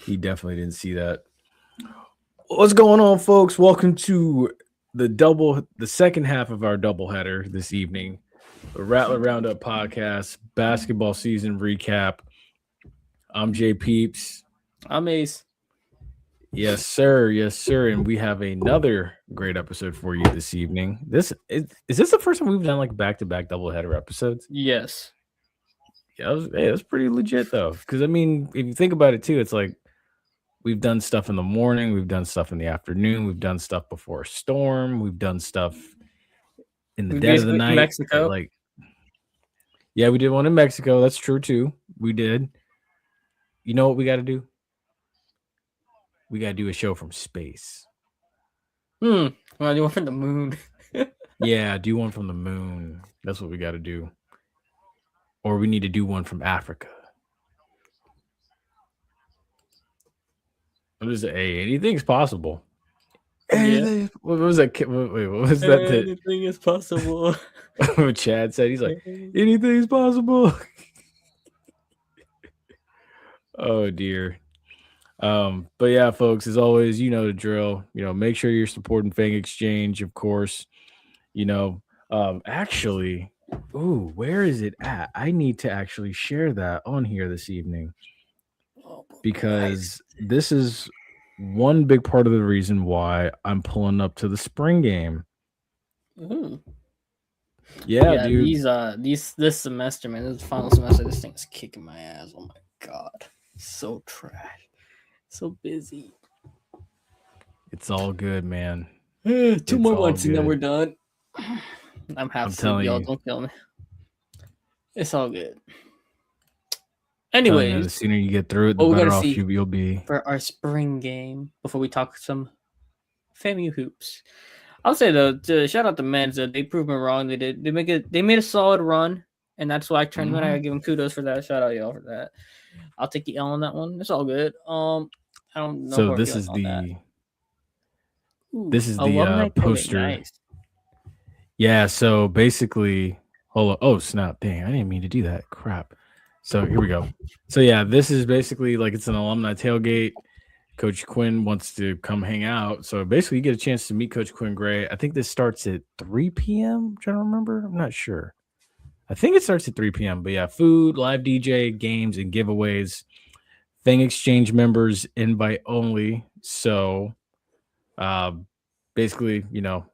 He definitely didn't see that. What's going on, folks? Welcome to the second half of our doubleheader this evening, the Rattler Roundup Podcast basketball season recap. I'm Jay Peeps. I'm Ace. Yes, sir. Yes, sir. And we have another great episode for you this evening. Is this the first time we've done like back-to-back doubleheader episodes? Yes. Yeah, that's pretty legit though. Because I mean, if you think about it too, it's like we've done stuff in the morning, we've done stuff in the afternoon, we've done stuff before a storm, we've done stuff in the dead of the night. Mexico. Like, yeah, we did one in Mexico. That's true too. We did. You know what we got to do? We got to do a show from space. Well, do one from the moon. Yeah, do one from the moon. That's what we got to do. Or we need to do one from Africa. What is it? Hey, anything's possible. Yeah. What was that? Wait, what was that? Anything is possible. What Chad said, he's like, anything's possible. Oh dear. But yeah, folks, as always, you know the drill. You know, make sure you're supporting Fang Exchange, of course. You know, actually, where is it at? I need to actually share that on here this evening because this is one big part of the reason why I'm pulling up to the spring game. Ooh. Yeah, dude. This semester, man, this is the final semester. This thing is kicking my ass. Oh my god, so trash, so busy. It's all good, man. Two more months and then we're done. I'm telling y'all. you. Don't kill me. It's all good. Anyways, the sooner you get through it, the better off you'll be. For our spring game, before we talk some FAMU hoops, I'll say though, shout out to Men's. They proved me wrong. They made a solid run, and that's why I tournament. I give them kudos for that. Shout out y'all for that. I'll take the L on that one. It's all good. I don't know. So this is the poster. Nice. Yeah. So basically, hold on. Oh snap! Dang, I didn't mean to do that. Crap. So here we go. So yeah, this is basically like it's an alumni tailgate. Coach Quinn wants to come hang out. So basically you get a chance to meet Coach Quinn Gray. I think this starts at 3 p.m. I'm trying to remember. I'm not sure. I think it starts at 3 p.m. But yeah, food, live DJ, games, and giveaways. Fang Exchange members invite only. So basically, you know,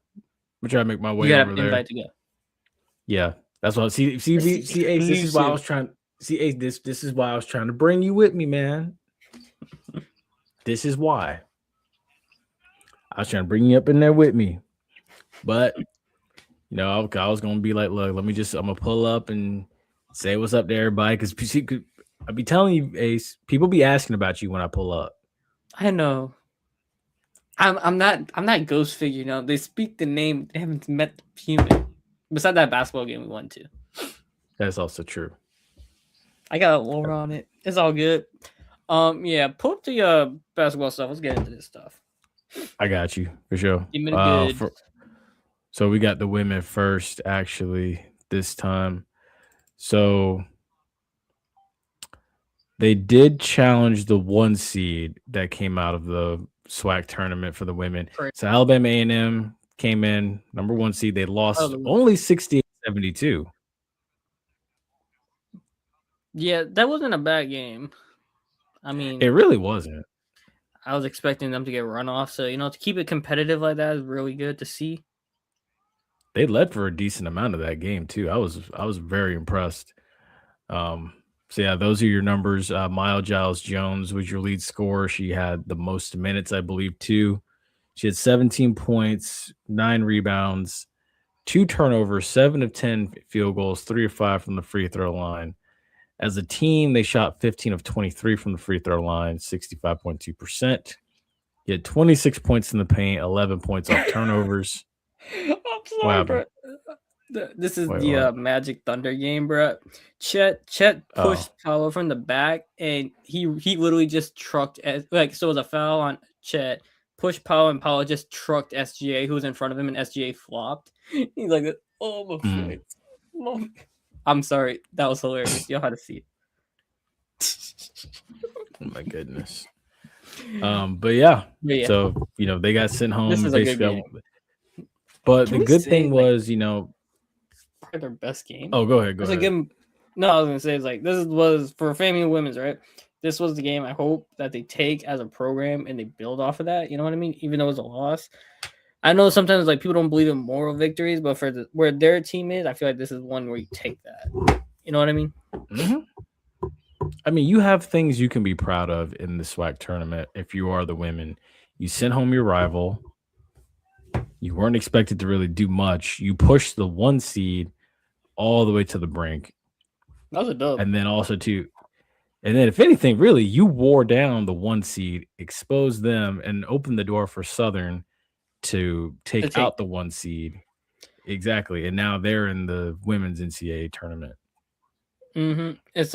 I'm trying to make my way over there. Invite to go. Yeah. That's what see Ace, this is why I was trying. See, Ace, this is why I was trying to bring you with me, man. This is why. I was trying to bring you up in there with me. But, you know, I was going to be like, look, I'm going to pull up and say what's up to everybody. Because I be telling you, Ace, people be asking about you when I pull up. I know. I'm not ghost figure, you know. They speak the name. They haven't met the human. Besides that basketball game we went to. That's also true. I got a lore on it. It's all good. Yeah, pull up the basketball stuff. Let's get into this stuff. I got you for sure. Give me the good. So we got the women first, actually, this time. So they did challenge the 1 seed that came out of the SWAC tournament for the women. So Alabama A&M came in number 1 seed. They lost only 68-72. Yeah, that wasn't a bad game. I mean, it really wasn't. I was expecting them to get run off. So, you know, to keep it competitive like that is really good to see. They led for a decent amount of that game, too. I was very impressed. So, yeah, those are your numbers. Mile Giles Jones was your lead scorer. She had the most minutes, I believe, too. She had 17 points, 9 rebounds, 2 turnovers, 7 of 10 field goals, 3 of 5 from the free throw line. As a team, they shot 15 of 23 from the free throw line, 65.2%. You had 26 points in the paint, 11 points off turnovers. I'm sorry, bro. This is the Magic Thunder game, bro. Chet pushed Paolo from the back, and he literally just trucked so it was a foul on Chet. Pushed Paolo, and Paolo just trucked SGA, who was in front of him, and SGA flopped. He's like, oh my face. I'm sorry. That was hilarious. Y'all had to see it. Oh, my goodness. But yeah. So they got sent home. This is basically. A good game. But the good thing was, probably their best game. Oh, go ahead. No, I was gonna say this was for FAMU women's, right? This was the game I hope that they take as a program and they build off of that. You know what I mean? Even though it was a loss. I know sometimes people don't believe in moral victories, but for where their team is, I feel like this is one where you take that. You know what I mean? Mm-hmm. I mean, you have things you can be proud of in the SWAC tournament if you are the women. You sent home your rival. You weren't expected to really do much. You pushed the 1 seed all the way to the brink. That was a dub. And then if anything, really, you wore down the 1 seed, exposed them, and opened the door for Southern to take out the 1 seed. Exactly. And now they're in the women's NCAA tournament. Mm-hmm. It's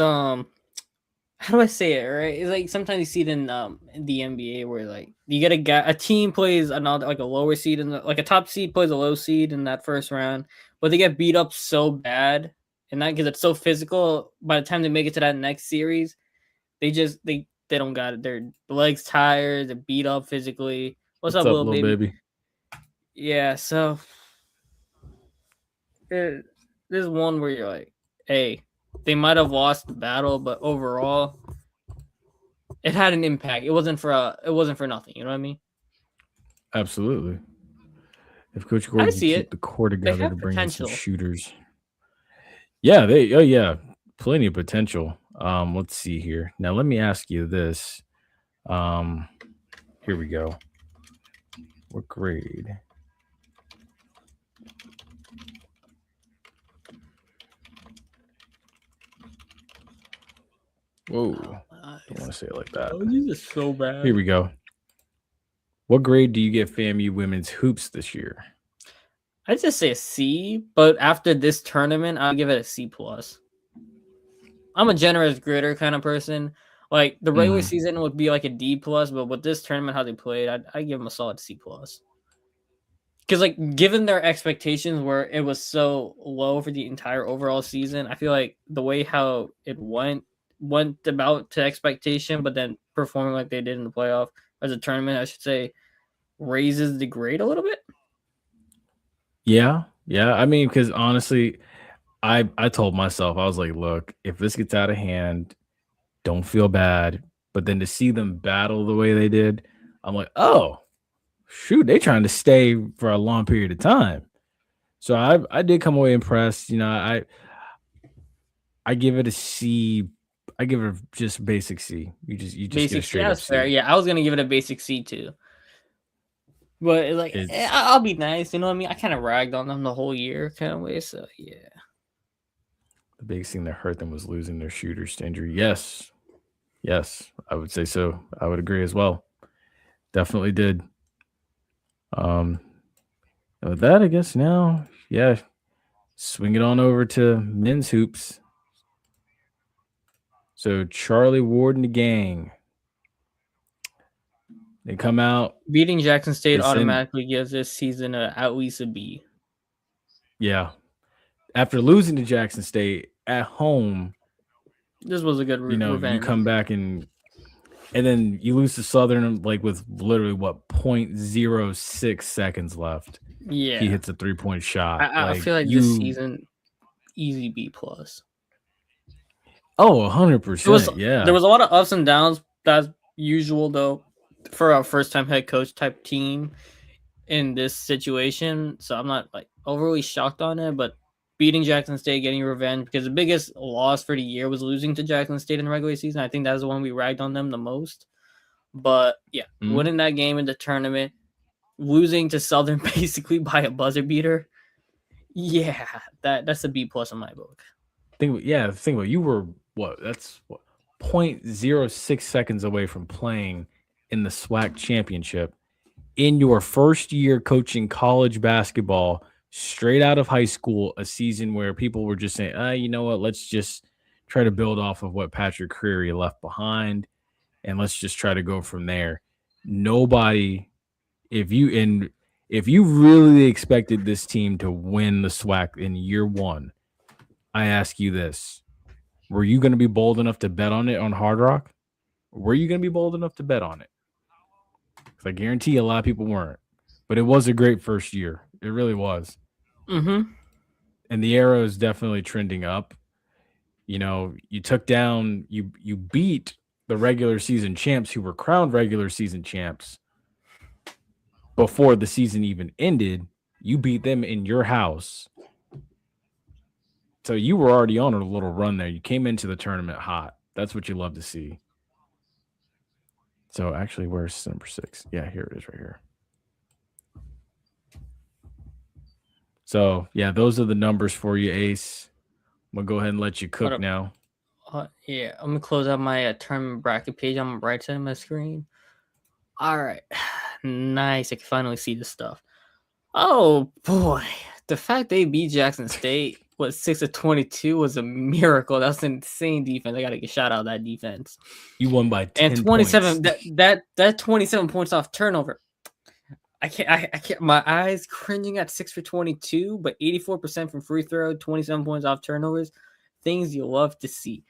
how do I say it, right? It's like sometimes you see it in the NBA where you get a team plays another a lower seed and a top seed plays a low seed in that first round, but they get beat up so bad and that because it's so physical. By the time they make it to that next series, they don't got it. Their legs tired, they're beat up physically. What's up, little baby? Yeah, so there's one where you're like, hey, they might have lost the battle, but overall, it had an impact. It wasn't for nothing. You know what I mean? Absolutely. If Coach Gordon can keep the core together to bring in some shooters. Yeah, plenty of potential. Let's see here. Now let me ask you this. Here we go. What grade? Whoa. Don't want to say it like that. Oh, this is so bad. Here we go. What grade do you give FAMU women's hoops this year? I'd just say a C, but after this tournament, I'll give it a C+. I'm a generous gritter kind of person. Like the regular season would be like a D+, but with this tournament, how they played, I'd give them a solid C+. Because given their expectations where it was so low for the entire overall season, I feel like the way how it went about to expectation, but then performing like they did in the playoff as a tournament, I should say, raises the grade a little bit. Yeah. I mean, because honestly, I told myself, I was like, look, if this gets out of hand, don't feel bad. But then to see them battle the way they did, I'm like, oh, shoot, they trying to stay for a long period of time. So I did come away impressed. I give it a C. I give it just basic C. You just basic get a straight C. That's fair. Yeah, I was gonna give it a basic C too. But I'll be nice, you know what I mean? I kind of ragged on them the whole year, kind of way. So yeah. The biggest thing that hurt them was losing their shooters to injury. Yes, I would say so. I would agree as well. Definitely did. With that, I guess now, swing it on over to men's hoops. So Charlie Ward and the gang, they come out. Beating Jackson State automatically gives this season at least a B. Yeah. After losing to Jackson State at home, this was a good revenge. You come back and then you lose to Southern with literally 0.06 seconds left. Yeah, he hits a 3-point shot. I feel like this season easy B+. Oh, 100%. Yeah, there was a lot of ups and downs. That's usual though for a first-time head coach type team in this situation. So I'm not overly shocked on it, but beating Jackson State, getting revenge, because the biggest loss for the year was losing to Jackson State in the regular season. I think that's the one we ragged on them the most. But yeah, winning that game in the tournament, losing to Southern basically by a buzzer beater. Yeah, that's a B+ in my book. Think about you were that's 0.06 seconds away from playing in the SWAC championship in your first year coaching college basketball, straight out of high school, a season where people were just saying, you know what, let's just try to build off of what Patrick Creary left behind, and let's just try to go from there. Nobody, if you really expected this team to win the SWAC in year one, I ask you this. Were you going to be bold enough to bet on it on Hard Rock? Were you going to be bold enough to bet on it? I guarantee a lot of people weren't. But it was a great first year. It really was. Mm-hmm. And the arrow is definitely trending up. You took down, you beat the regular season champs who were crowned regular season champs before the season even ended. You beat them in your house. So you were already on a little run there. You came into the tournament hot. That's what you love to see. So actually, where's number 6? Yeah, here it is right here. So yeah, those are the numbers for you, Ace. I'm going to go ahead and let you cook now. Yeah, I'm going to close out my tournament bracket page on the right side of my screen. All right. Nice. I can finally see this stuff. Oh, boy. The fact they beat Jackson State, 6-22 was a miracle. That's an insane defense. I got to get shout out that defense. You won by 10 and 27 points. That 27 points off turnover. I can't. My eyes cringing at 6 for 22, but 84% from free throw, 27 points off turnovers. Things you love to see.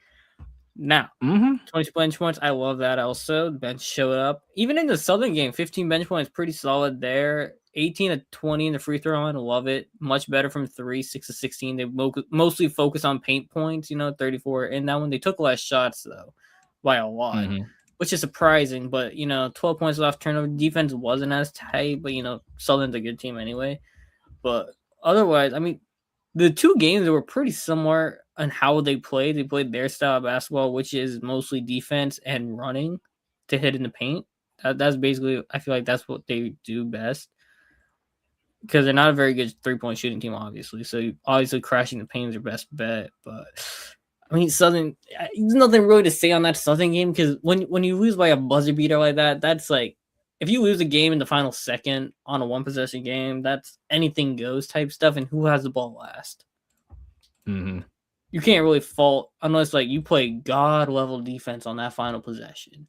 Now, 20 bench points. I love that also. The bench showed up. Even in the Southern game, 15 bench points, pretty solid there. 18 to 20 in the free throw line. I love it. Much better from 3, 6 to 16. They mostly focus on paint points, 34. In that one, they took less shots, though, by a lot. Which is surprising, but 12 points off turnover. Defense wasn't as tight, but Southern's a good team anyway. But otherwise, I mean, the two games were pretty similar on how they played. They played their style of basketball, which is mostly defense and running to hit in the paint. That's basically, I feel like that's what they do best. Because they're not a very good 3-point shooting team, obviously. So obviously crashing the paint is their best bet, but I mean, Southern, there's nothing really to say on that Southern game because when you lose by a buzzer beater like that, that's like, if you lose a game in the final second on a one-possession game, that's anything goes type stuff, and who has the ball last? You can't really fault unless, you play God-level defense on that final possession.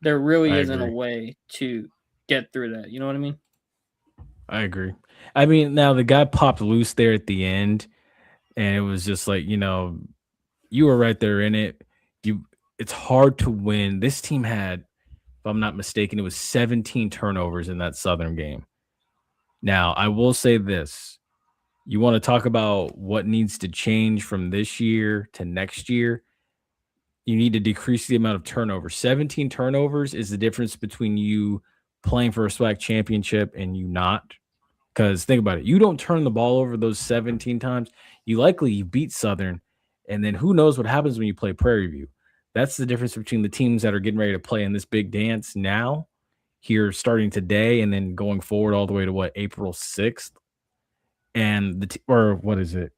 There really isn't a way to get through that. You know what I mean? I agree. I mean, now the guy popped loose there at the end, and it was just like, you were right there in it. It's hard to win. This team had, if I'm not mistaken, it was 17 turnovers in that Southern game. Now, I will say this. You want to talk about what needs to change from this year to next year? You need to decrease the amount of turnovers. 17 turnovers is the difference between you playing for a SWAC championship and you not. Because think about it. You don't turn the ball over those 17 times. You beat Southern. And then who knows what happens when you play Prairie View. That's the difference between the teams that are getting ready to play in this big dance now, here starting today, and then going forward all the way to April 6th. And what is it?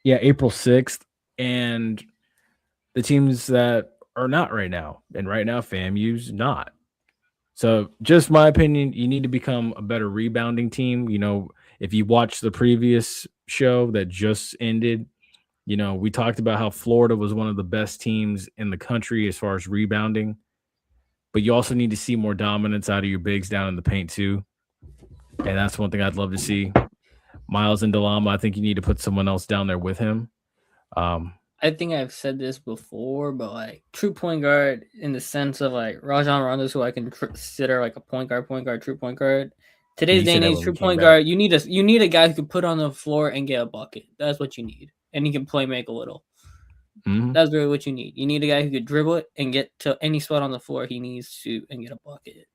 Yeah, April 6th. And the teams that are not right now. And right now, FAMU's not. So just my opinion, you need to become a better rebounding team. If you watch the previous show that just ended, we talked about how Florida was one of the best teams in the country as far as rebounding. But you also need to see more dominance out of your bigs down in the paint too. And that's one thing I'd love to see. Miles and Delama, I think you need to put someone else down there with him. I think I've said this before, but true point guard in the sense of Rajon Rondo's, who I can consider a point guard, true point guard. Today's day and age, true point guard, you need a guy who can put on the floor and get a bucket. That's what you need, and he can play make a little. That's really what you need. You need a guy who could dribble it and get to any spot on the floor he needs to and get a bucket.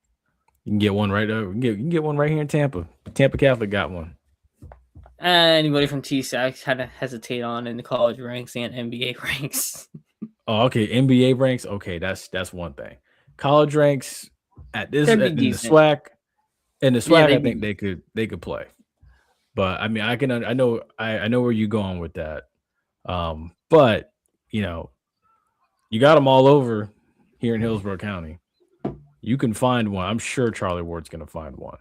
You can get one right over. You can get one right here in Tampa. Tampa Catholic got one. Anybody from TSAC had to hesitate on in the college ranks and NBA ranks. Oh, okay. NBA ranks. Okay, that's one thing. College ranks at this in the SWAC. In the SWAC, I think they could play. But I mean, I know where you're going with that. But you got them all over here in Hillsborough County. You can find one. I'm sure Charlie Ward's going to find one.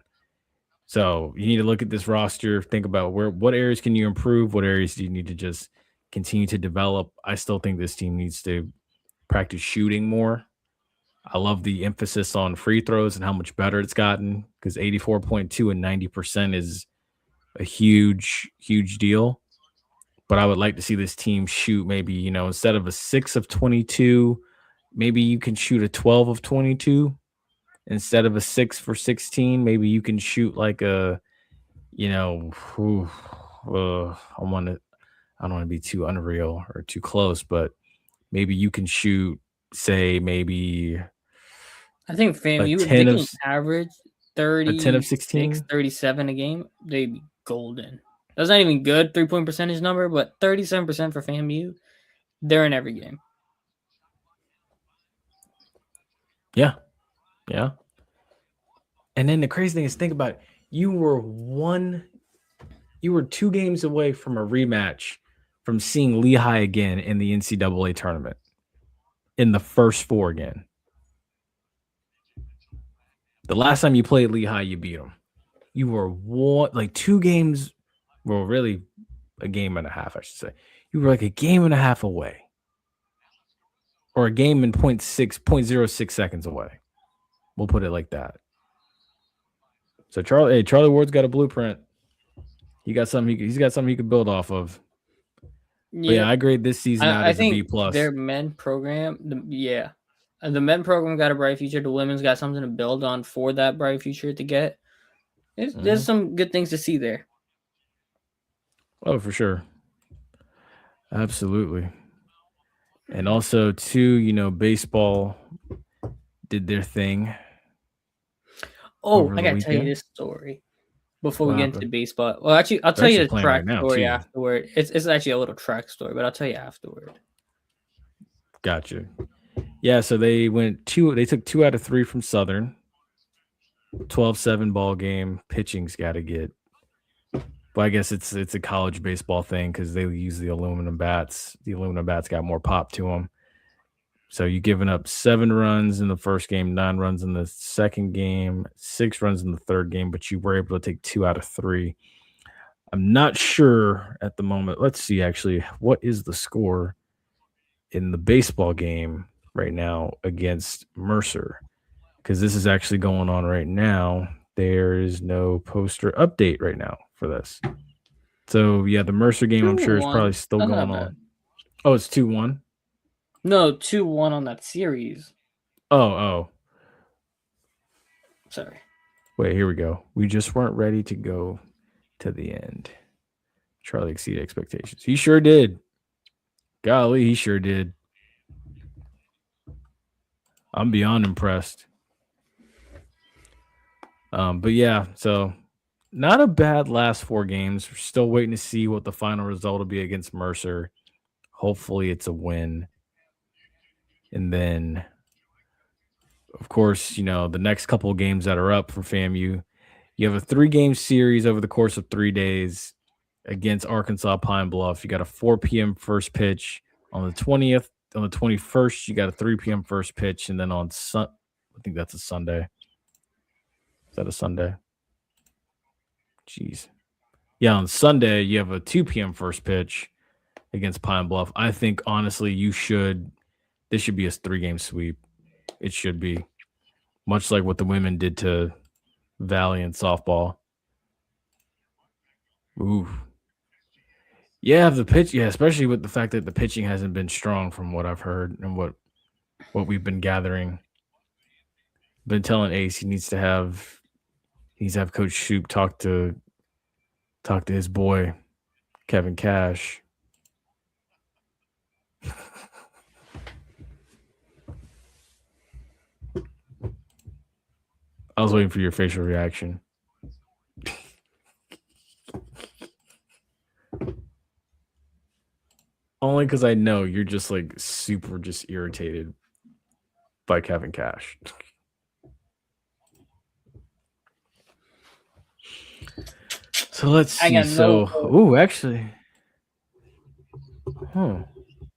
So you need to look at this roster, think about what areas can you improve, what areas do you need to just continue to develop. I still think this team needs to practice shooting more. I love the emphasis on free throws and how much better it's gotten, because 84.2 and 90% is a huge, huge deal. But I would like to see this team shoot maybe, instead of a 6 of 22, maybe you can shoot a 12 of 22 instead of a 6 for 16, maybe you can shoot like a, I don't want to be too unreal or too close, but maybe you can shoot, say, maybe I think FAMU, if they can average 36, 37 a game, they'd be golden. That's not even good 3-point percentage number, but 37% for FAMU, they're in every game. Yeah. Yeah. And then the crazy thing is, think about it. You were 2 games away from a rematch from seeing Lehigh again in the NCAA tournament in the first 4 again. The last time you played Lehigh, you beat them. You were 2 games, well, really a game and a half, I should say. You were like a game and a half away. Or a game and 0.06 seconds away. We'll put it like that. So Charlie Ward's got a blueprint. He's got something he could build off of. Yeah, I grade this season out as a B+. Their men program, the men program got a bright future. The women's got something to build on for that bright future to get. There's some good things to see there. Oh, for sure. Absolutely. And also, too, baseball did their thing. Oh, I got to tell you this story before we get into baseball. Well, actually, I'll tell you the track story afterward. It's actually a little track story, but I'll tell you afterward. Gotcha. Yeah, so they took 2 out of 3 from Southern. 12-7 ball game. Pitching's got to get. But I guess it's a college baseball thing because they use the aluminum bats. The aluminum bats got more pop to them. So you're giving up 7 runs in the first game, 9 runs in the second game, 6 runs in the third game, but you were able to take 2 out of 3. I'm not sure at the moment. Let's see, actually, what is the score in the baseball game right now against Mercer? Because this is actually going on right now. There is no poster update right now for this. So, yeah, the Mercer game, I'm sure, is probably still going on. Oh, it's 2-1? No, 2-1 on that series. Oh. Sorry. Wait, here we go. We just weren't ready to go to the end. Charlie exceeded expectations. He sure did. Golly, he sure did. I'm beyond impressed. But yeah, so not a bad last 4 games. We're still waiting to see what the final result will be against Mercer. Hopefully it's a win. And then, of course, the next couple of games that are up for FAMU, you have a 3-game series over the course of 3 days against Arkansas Pine Bluff. You got a 4 p.m. first pitch on the 20th. On the 21st, you got a 3 p.m. first pitch. And then on I think that's a Sunday. Is that a Sunday? Jeez. Yeah, on Sunday, you have a 2 p.m. first pitch against Pine Bluff. I think, honestly, this should be a 3-game sweep. It should be. Much like what the women did to Valley and softball. Ooh. Yeah, especially with the fact that the pitching hasn't been strong from what I've heard and what we've been gathering. Been telling Ace he needs to have Coach Shoop talk to his boy, Kevin Cash. I was waiting for your facial reaction. Only because I know you're just like super just irritated by Kevin Cash. So let's see. Actually.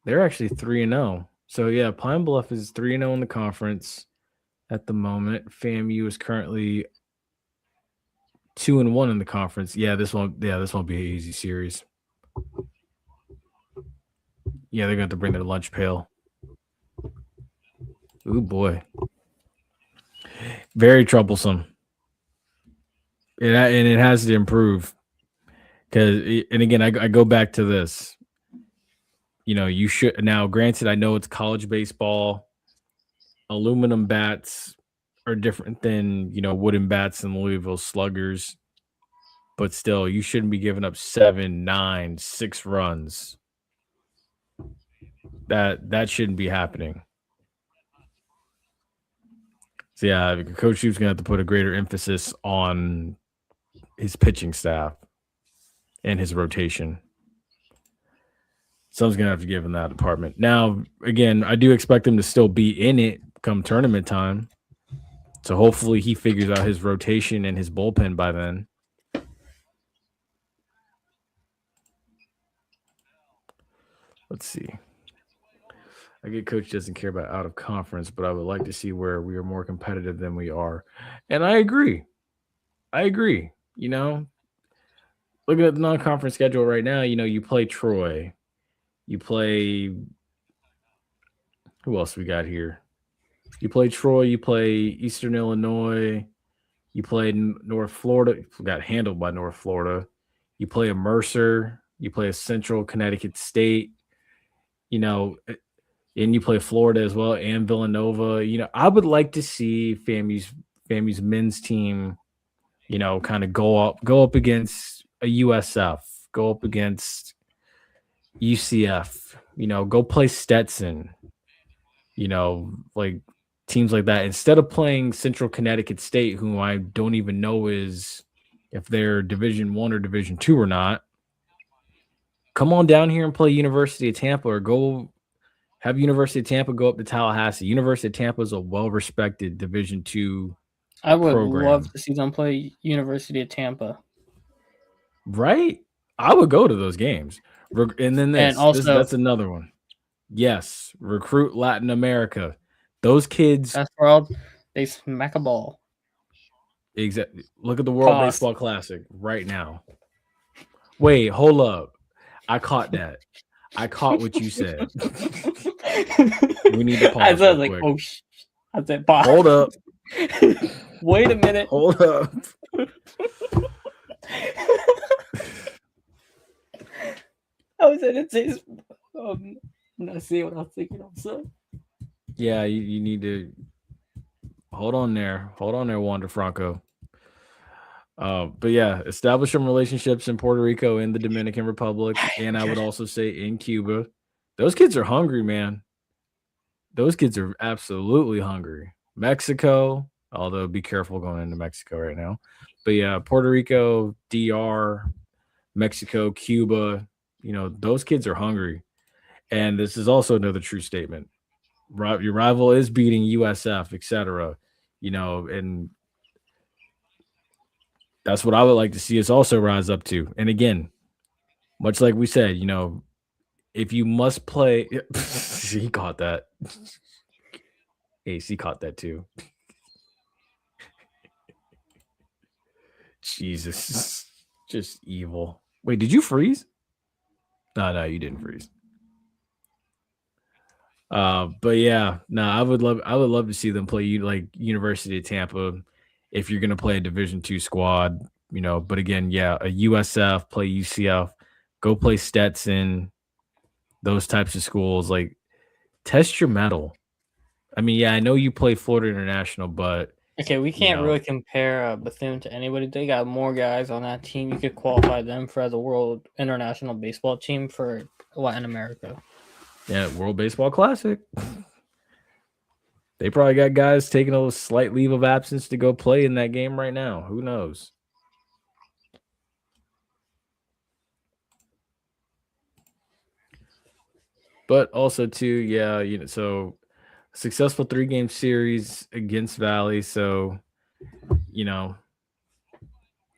They're actually 3-0. So yeah, Pine Bluff is 3-0 in the conference at the moment. FAMU is currently 2-1 in the conference. This won't be an easy series. Yeah, they're going to have to bring their lunch pail. Ooh, boy. Very troublesome. And it has to improve. And again, I go back to this. You should now. Granted, I know it's college baseball, aluminum bats. are different than, wooden bats and Louisville Sluggers. But still, you shouldn't be giving up 7, 9, 6 runs. That shouldn't be happening. So yeah, Coach Hugh's gonna have to put a greater emphasis on his pitching staff and his rotation. Someone's gonna have to give him that department. Now, again, I do expect him to still be in it come tournament time. So hopefully he figures out his rotation and his bullpen by then. Let's see. I get Coach doesn't care about out of conference, but I would like to see where we are more competitive than we are. And I agree. Looking at the non-conference schedule right now, you play Troy. You play – who else we got here? You play Troy. You play Eastern Illinois. You play North Florida. Got handled by North Florida. You play a Mercer. You play a Central Connecticut State. And you play Florida as well and Villanova. I would like to see FAMU's men's team, kind of go up against a USF, go up against UCF, go play Stetson, like teams like that. Instead of playing Central Connecticut State, who I don't even know if they're Division I or Division II or not, come on down here and play University of Tampa or go have University of Tampa go up to Tallahassee. University of Tampa is a well-respected Division II I would love to see them play University of Tampa. Right? I would go to those games. And then that's another one. Yes, recruit Latin America. Those kids. That's where they smack a ball. Exactly. Look at the World Baseball Classic right now. Wait, hold up. I caught that. I caught what you said. We need to pause. I was like, oh, I said, pause. Hold up. Wait a minute. Hold up. I was at it. I'm not seeing what I was thinking of. So. Yeah, you need to hold on there. Hold on there, Wander Franco. But yeah, establish some relationships in Puerto Rico and the Dominican Republic, and I would also say in Cuba. Those kids are hungry, man. Those kids are absolutely hungry. Mexico, although be careful going into Mexico right now. But yeah, Puerto Rico, DR, Mexico, Cuba, those kids are hungry. And this is also another true statement. Your rival is beating USF, etc. And that's what I would like to see us also rise up to. And again, much like we said, if you must play, he caught that. AC caught that too. Jesus, just evil. Wait, did you freeze? No, you didn't freeze. But yeah, I would love to see them play like University of Tampa if you're gonna play a Division II squad, But again, yeah, a USF, play UCF, go play Stetson, those types of schools. Like, test your mettle. I mean, yeah, I know you play Florida International, but okay, we can't really compare Bethune to anybody. They got more guys on that team. You could qualify them for the World International Baseball team for Latin America. Yeah, World Baseball Classic. They probably got guys taking a slight leave of absence to go play in that game right now. Who knows? But also, too, yeah, so successful 3-game series against Valley. So,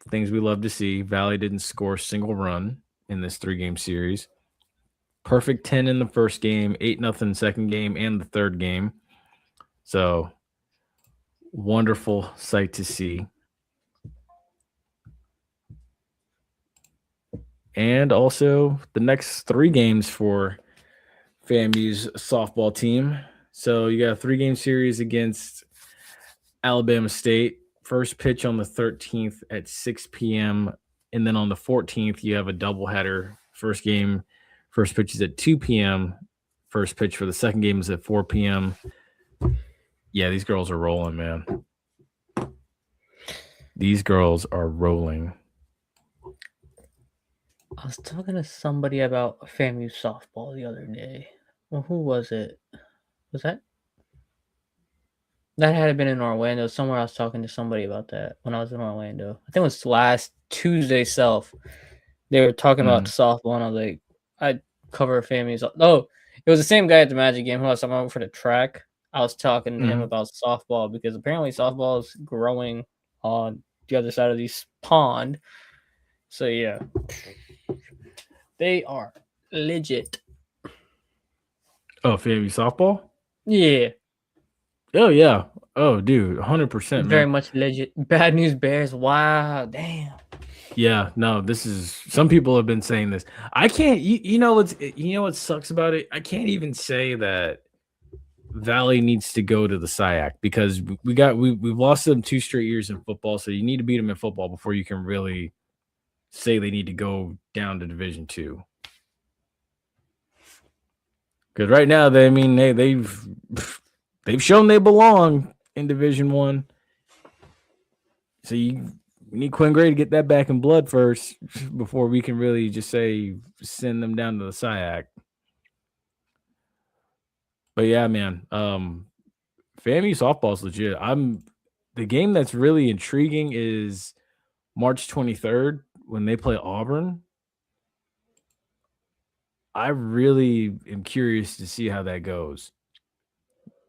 things we love to see. Valley didn't score a single run in this 3-game series. Perfect 10 in the first game, 8-0 second game, and the third game. So, wonderful sight to see. And also, the next 3 games for FAMU's softball team. So, you got a 3-game series against Alabama State. First pitch on the 13th at 6 p.m. And then on the 14th, you have a doubleheader. First pitch is at 2 p.m. First pitch for the second game is at 4 p.m. Yeah, these girls are rolling, man. These girls are rolling. I was talking to somebody about FAMU softball the other day. Well, who was it? Was that had been in Orlando? Somewhere I was talking to somebody about that when I was in Orlando. I think it was last Tuesday. They were talking about softball, and I was like, I cover FAMU. Oh, it was the same guy at the Magic game who I was talking about for the track. I was talking to him about softball because apparently softball is growing on the other side of this pond. So yeah, they are legit. Oh, FAMU softball? Yeah. Oh yeah. Oh, dude, 100%. Very much legit. Bad News Bears. Wow, damn. Yeah, no, this is. Some people have been saying this. I can't. You know what sucks about it? I can't even say that Valley needs to go to the SWAC because we've lost them 2 straight years in football. So you need to beat them in football before you can really say they need to go down to Division II. Because right now, they've shown they belong in Division I. So we need Quinn Gray to get that back in blood first before we can really just say send them down to the SWAC. But yeah, man, FAMU softball's legit. The game that's really intriguing is March 23rd when they play Auburn. I really am curious to see how that goes.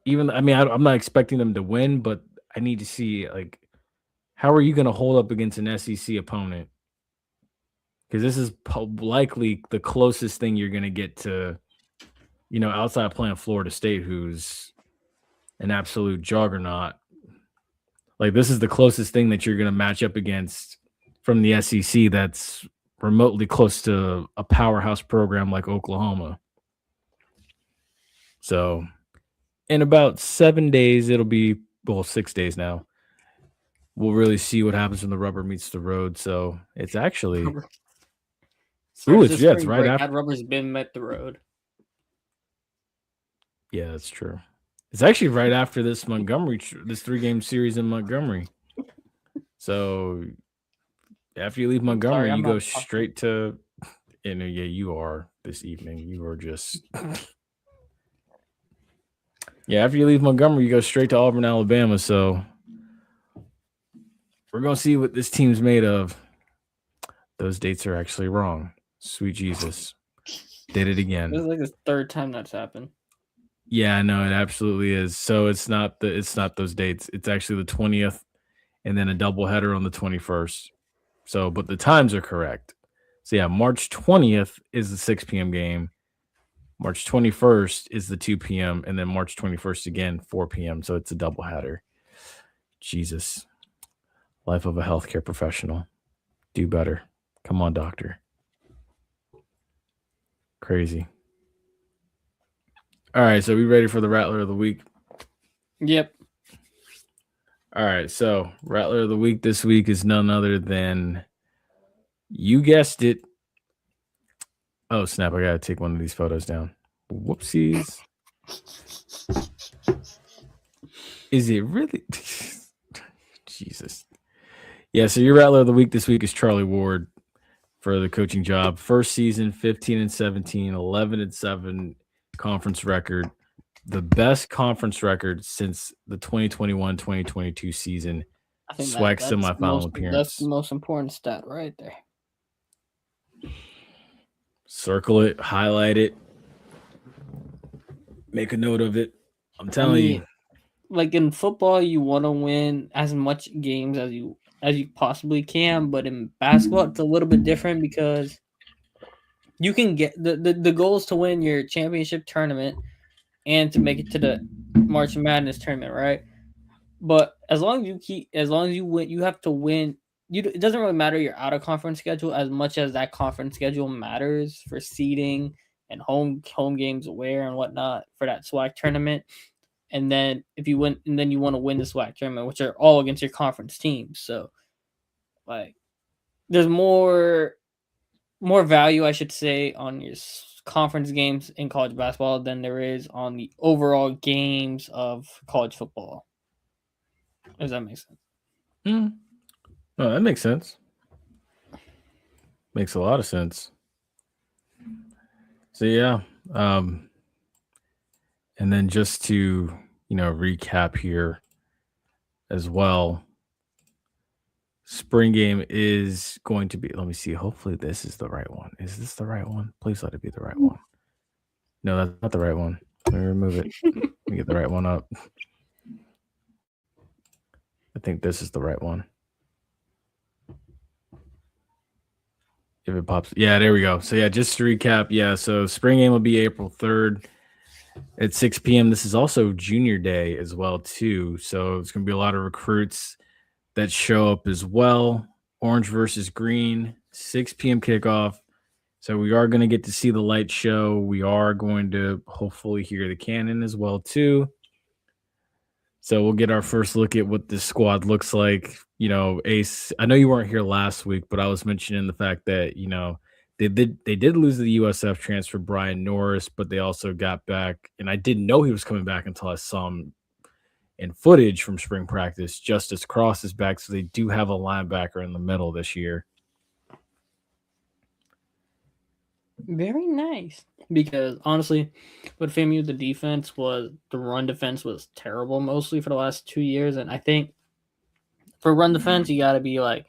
I'm not expecting them to win, but I need to see, like, how are you going to hold up against an SEC opponent? Because this is likely the closest thing you're going to get to, outside playing Florida State, who's an absolute juggernaut. Like, this is the closest thing that you're going to match up against from the SEC that's remotely close to a powerhouse program like Oklahoma. So in about 7 days, it'll be, 6 days now. We'll really see what happens when the rubber meets the road. So it's actually, it's right after. Rubber's been met the road. Yeah, that's true. It's actually right after this 3-game series in Montgomery. So after you leave Montgomery, you go straight to, you are this evening. You are just, after you leave Montgomery, you go straight to Auburn, Alabama. So we're going to see what this team's made of. Those dates are actually wrong. Sweet Jesus. Did it again. This is like the 3rd time that's happened. Yeah, no, it absolutely is. So it's not those dates. It's actually the 20th and then a doubleheader on the 21st. So, but the times are correct. So yeah, March 20th is the 6 p.m. game. March 21st is the 2 p.m. and then March 21st again, 4 p.m. So it's a doubleheader. Jesus. Life of a healthcare professional. Do better. Come on, doctor. Crazy. All right, so we ready for the Rattler of the Week? Yep. All right, so Rattler of the Week this week is none other than, you guessed it. Oh, snap, I got to take one of these photos down. Whoopsies. Is it really? Jesus. Yeah, so your Rattler of the Week this week is Charlie Ward for the coaching job. First season, 15-17, 11-7 conference record. The best conference record since the 2021-2022 season. SWAC semifinal appearance. That's the most important stat right there. Circle it, highlight it, make a note of it. I'm telling you. Like in football, you want to win as much games as you possibly can, but in basketball, it's a little bit different because you can get the goal is to win your championship tournament and to make it to the March Madness tournament, right? But as long as you win, you have to win. It doesn't really matter your out of conference schedule as much as that conference schedule matters for seeding and home games aware and whatnot for that SWAC tournament. And then if you win, and then you want to win the SWAC tournament, which are all against your conference teams. So, like, there's more value, I should say, on your conference games in college basketball than there is on the overall games of college football. Does that make sense? Oh, that makes sense. Makes a lot of sense. So yeah, and then just to recap here as well. Spring game is going to be. Let me see. Hopefully, this is the right one. Is this the right one? Please let it be the right one. No, that's not the right one. Let me remove it. Let me get the right one up. I think this is the right one. If it pops. Yeah, there we go. So yeah, just to recap. Yeah, so spring game will be April 3rd at 6 p.m. This is also junior day as well, too. So it's going to be a lot of recruits that show up as well. Orange versus green, 6 p.m. kickoff. So we are going to get to see the light show. We are going to hopefully hear the cannon as well, too. So we'll get our first look at what this squad looks like. Ace, I know you weren't here last week, but I was mentioning the fact that, they did lose the USF transfer Brian Norris, but they also got back, and I didn't know he was coming back until I saw him in footage from spring practice. Justice Cross is back, so they do have a linebacker in the middle this year. Very nice. Because honestly, with FAMU, the run defense was terrible mostly for the last 2 years. And I think for run defense, you got to be like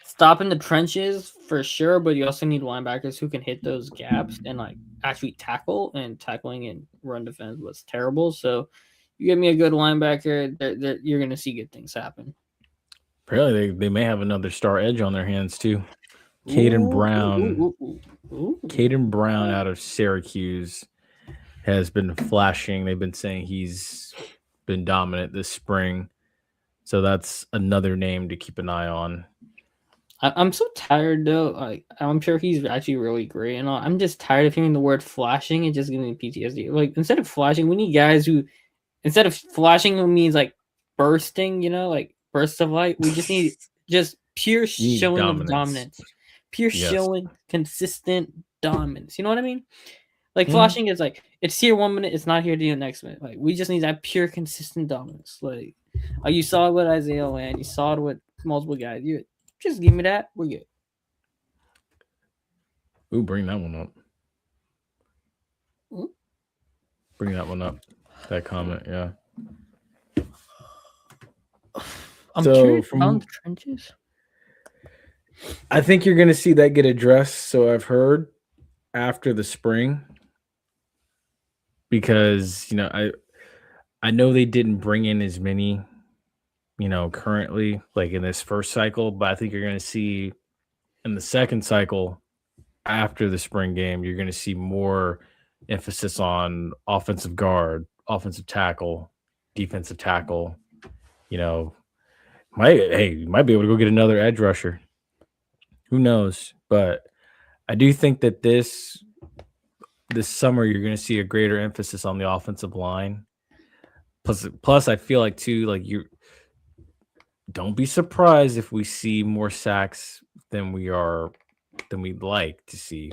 stopping the trenches for sure, but you also need linebackers who can hit those gaps and like actually tackle. And tackling in run defense was terrible. So you give me a good linebacker, you're going to see good things happen. Apparently, they may have another star edge on their hands too. Caden Brown. Caden Brown out of Syracuse has been flashing. They've been saying he's been dominant this spring. So that's another name to keep an eye on. I'm so tired though. Like I'm sure he's actually really great and all. I'm just tired of hearing the word flashing. It just gives me PTSD. Like instead of flashing, we need guys who, instead of flashing means like bursting, like bursts of light. We just need just pure showing of dominance. Pure showing consistent dominance. You know what I mean? Like flashing is like it's here 1 minute, it's not here the next minute. Like we just need that pure consistent dominance. Like you saw it with Isaiah Land, you saw it with multiple guys. You just give me that, we're good. Ooh, bring that one up. Bring that one up. That comment, yeah. I'm curious about the trenches. I think you're going to see that get addressed. So I've heard after the spring, because I know they didn't bring in as many, currently like in this first cycle, but I think you're going to see in the second cycle after the spring game, you're going to see more emphasis on offensive guard, offensive tackle, defensive tackle. You might be able to go get another edge rusher. Who knows? But I do think that this summer you're going to see a greater emphasis on the offensive line. Plus, I feel like too, like you don't be surprised if we see more sacks than we'd like to see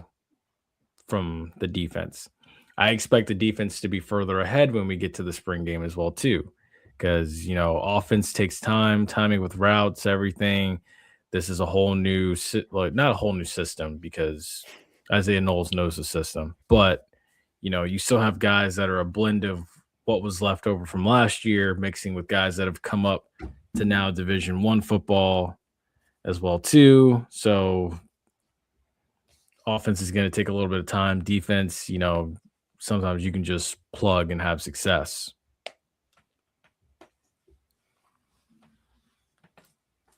from the defense. I expect the defense to be further ahead when we get to the spring game as well too, because offense takes time, timing with routes, everything. This is a whole new, not a whole new system because Isaiah Knowles knows the system, but you still have guys that are a blend of what was left over from last year, mixing with guys that have come up to now Division I football as well too. So offense is going to take a little bit of time. Defense, sometimes you can just plug and have success.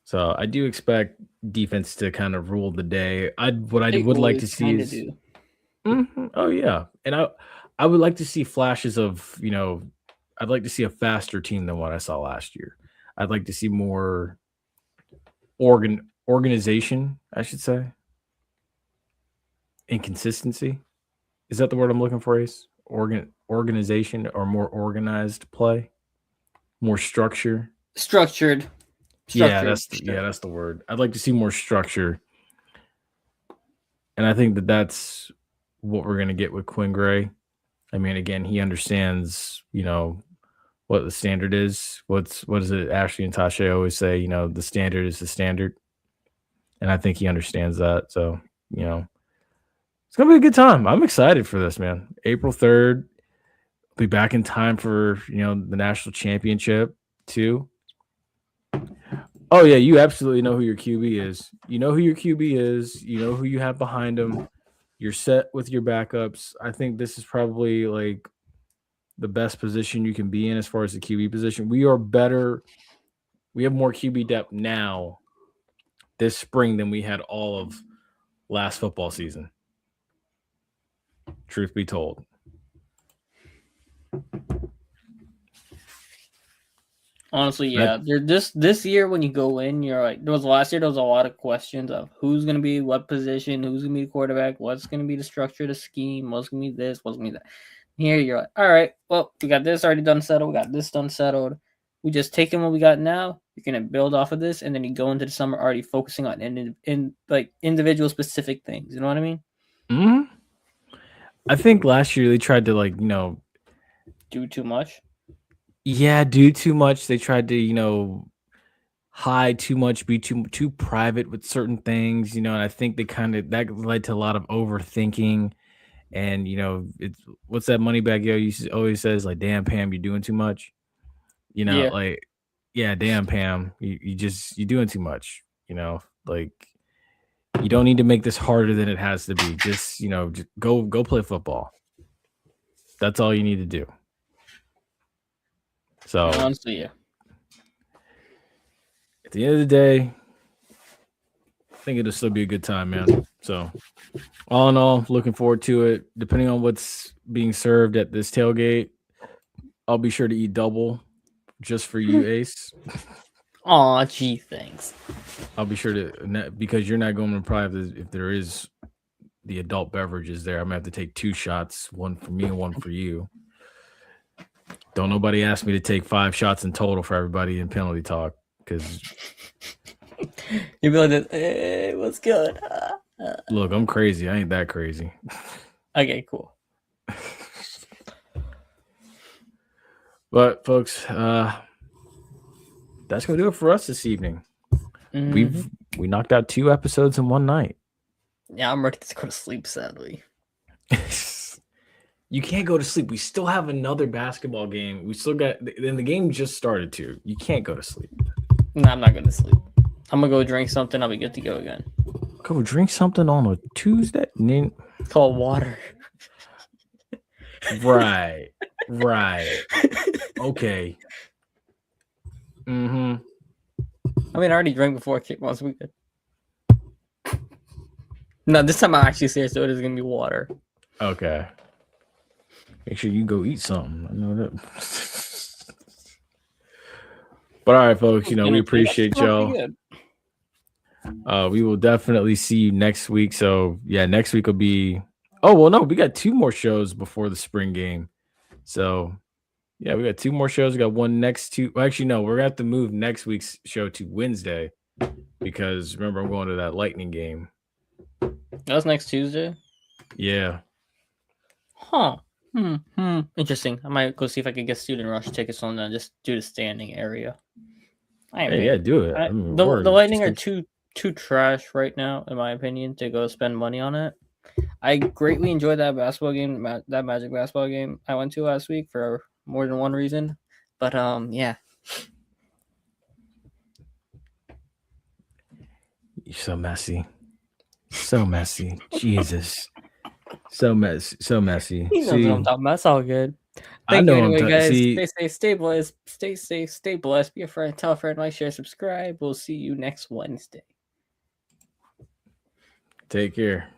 So I do expect defense to kind of rule the day. What I would like to see is, oh yeah, and I would like to see flashes of I'd like to see a faster team than what I saw last year. I'd like to see more organization, I should say, and consistency. Is that the word I'm looking for? Ace? Organization or more organized play, more structure. Structured. Yeah, that's the word. I'd like to see more structure, and I think that's what we're going to get with Quinn Gray. I mean, again, he understands, what the standard is. What is it? Ashley and Tasha always say, the standard is the standard, and I think he understands that. So it's gonna be a good time. I'm excited for this, man. April 3rd, be back in time for the national championship too. Oh yeah, you absolutely know who your QB is. You know who your QB is. You know who you have behind him. You're set with your backups. I think this is probably like the best position you can be in as far as the QB position. We are better. We have more QB depth now this spring than we had all of last football season. Truth be told. Honestly, yeah. This year when you go in, you're like, last year there was a lot of questions of who's gonna be what position, who's gonna be the quarterback, what's gonna be the structure of the scheme, what's gonna be this, what's gonna be that. Here you're like, all right, well, we got this already done settled, we got this done settled. We just taking what we got now. You're gonna build off of this, and then you go into the summer already focusing on like individual specific things. You know what I mean? Mm-hmm. I think last year they tried to do too much. Yeah, do too much. They tried to hide too much, be too private with certain things. And I think that led to a lot of overthinking. And it's what's that Moneybag Yo always says, like, damn Pam, you're doing too much. Yeah. Like, yeah, damn Pam, you're doing too much. Like, you don't need to make this harder than it has to be. Just just go play football. That's all you need to do. So honestly, yeah. At the end of the day, I think it'll still be a good time, man. So all in all, looking forward to it. Depending on what's being served at this tailgate, I'll be sure to eat double just for you, Ace. Aw, gee, thanks. I'll be sure to, because you're not going to probably, if there is the adult beverages there, I'm going to have to take 2 shots, one for me and one for you. Don't nobody ask me to take 5 shots in total for everybody in penalty talk, because you'd be like, hey, what's good? Look, I'm crazy. I ain't that crazy. Okay, cool. But folks, that's gonna do it for us this evening. Mm-hmm. We knocked out 2 episodes in one night. Yeah, I'm ready to go to sleep, sadly. You can't go to sleep. We still have another basketball game. We still got, and the game just started too. You can't go to sleep. No, I'm not going to sleep. I'm going to go drink something. I'll be good to go again. Go drink something on a Tuesday? It's called water. Right. Okay. Mm-hmm. I mean, I already drank before kick last weekend. No, this time I'm actually serious, so it is going to be water. Okay. Make sure you go eat something. I know that. But all right, folks, we appreciate y'all. We will definitely see you next week. So yeah, next week will be, we got 2 more shows before the spring game. So yeah, we got 2 more shows. We got one next to, actually no, we're gonna have to move next week's show to Wednesday, because remember, I'm going to that Lightning game. That's next Tuesday? Yeah. Huh. Interesting. I might go see if I could get Student Rush tickets on that, just do the standing area. Yeah, do it. The Lightning are too trash right now, in my opinion, to go spend money on it. I greatly enjoyed that basketball game, that Magic basketball game I went to last week for more than one reason. But yeah. You're so messy. So messy. Jesus. So messy. You know what I'm talking about. That's all good. Thank you anyway, guys. Stay safe, stay blessed. Stay safe, stay blessed. Be a friend, tell a friend, like, share, subscribe. We'll see you next Wednesday. Take care.